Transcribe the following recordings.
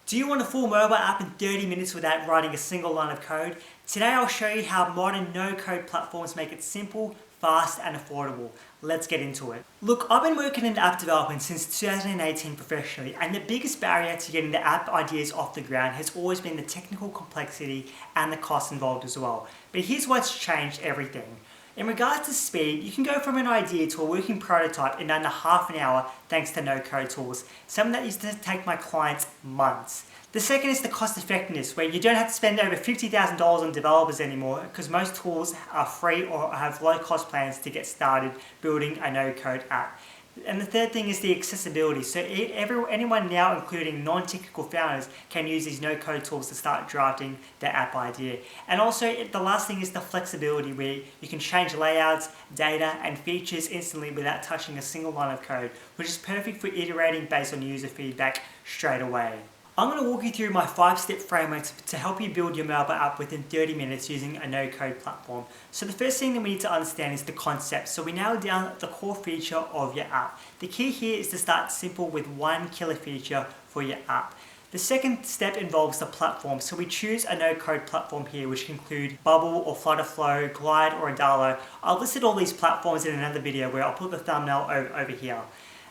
Do you want a full mobile app in 30 minutes without writing a single line of code? Today I'll show you how modern no-code platforms make it simple, fast and affordable. Let's get into it. Look, I've been working in app development since 2018 professionally, and the biggest barrier to getting the app ideas off the ground has always been the technical complexity and the cost involved as well. But here's what's changed everything. In regards to speed, you can go from an idea to a working prototype in under half an hour thanks to no-code tools, something that used to take my clients months. The second is the cost effectiveness, where you don't have to spend over $50,000 on developers anymore because most tools are free or have low cost plans to get started building a no-code app. And the third thing is the accessibility. So anyone now, including non-technical founders, can use these no-code tools to start drafting their app idea. And also the last thing is the flexibility, where you can change layouts, data and features instantly without touching a single line of code, which is perfect for iterating based on user feedback straight away. I'm going to walk you through my 5-step framework to help you build your mobile app within 30 minutes using a no-code platform. So the first thing that we need to understand is the concept. So we nail down the core feature of your app. The key here is to start simple with one killer feature for your app. The second step involves the platform. So we choose a no-code platform here, which can include Bubble or Flutterflow, Glide or Adalo. I've listed all these platforms in another video where I'll put the thumbnail over here.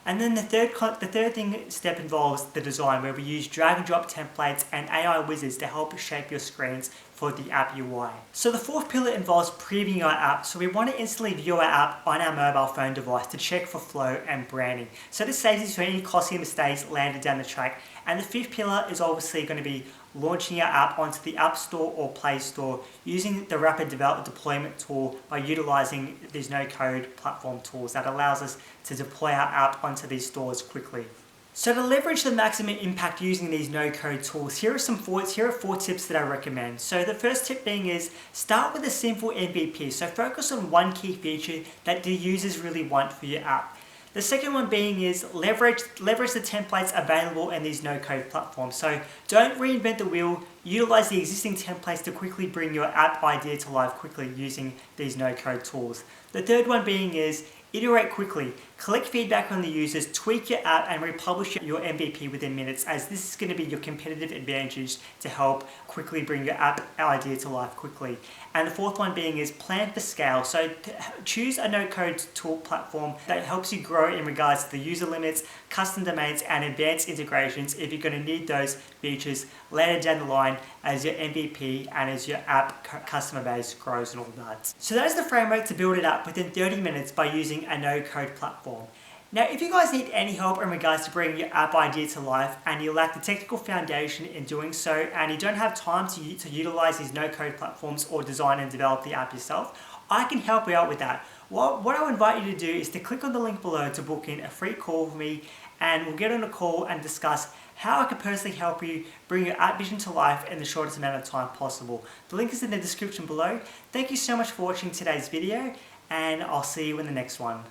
And then the third step involves the design, where we use drag and drop templates and AI wizards to help shape your screens for the app UI. So the fourth pillar involves previewing our app. So we want to instantly view our app on our mobile phone device to check for flow and branding. So this saves us from any costly mistakes landed down the track. And the fifth pillar is obviously going to be launching our app onto the App Store or Play Store using the rapid deployment tool by utilizing these no-code platform tools that allows us to deploy our app onto these stores quickly. So to leverage the maximum impact using these no-code tools, here are 4 tips that I recommend. So the first tip being is start with a simple MVP. So focus on one key feature that the users really want for your app. The second one being is leverage the templates available in these no-code platforms. So don't reinvent the wheel, utilize the existing templates to quickly bring your app idea to life quickly using these no-code tools. The third one being is iterate quickly. Collect feedback from the users, tweak your app and republish your MVP within minutes, as this is going to be your competitive advantage to help quickly bring your app idea to life quickly. And the fourth one being is plan for scale. So choose a no-code tool platform that helps you grow in regards to the user limits, custom domains and advanced integrations if you're going to need those features later down the line as your MVP and as your app customer base grows and all that. So that is the framework to build it up within 30 minutes by using a no-code platform. Now, if you guys need any help in regards to bringing your app idea to life and you lack the technical foundation in doing so and you don't have time to utilize these no-code platforms or design and develop the app yourself, I can help you out with that. What I would invite you to do is to click on the link below to book in a free call with me, and we'll get on a call and discuss how I can personally help you bring your app vision to life in the shortest amount of time possible. The link is in the description below. Thank you so much for watching today's video, and I'll see you in the next one.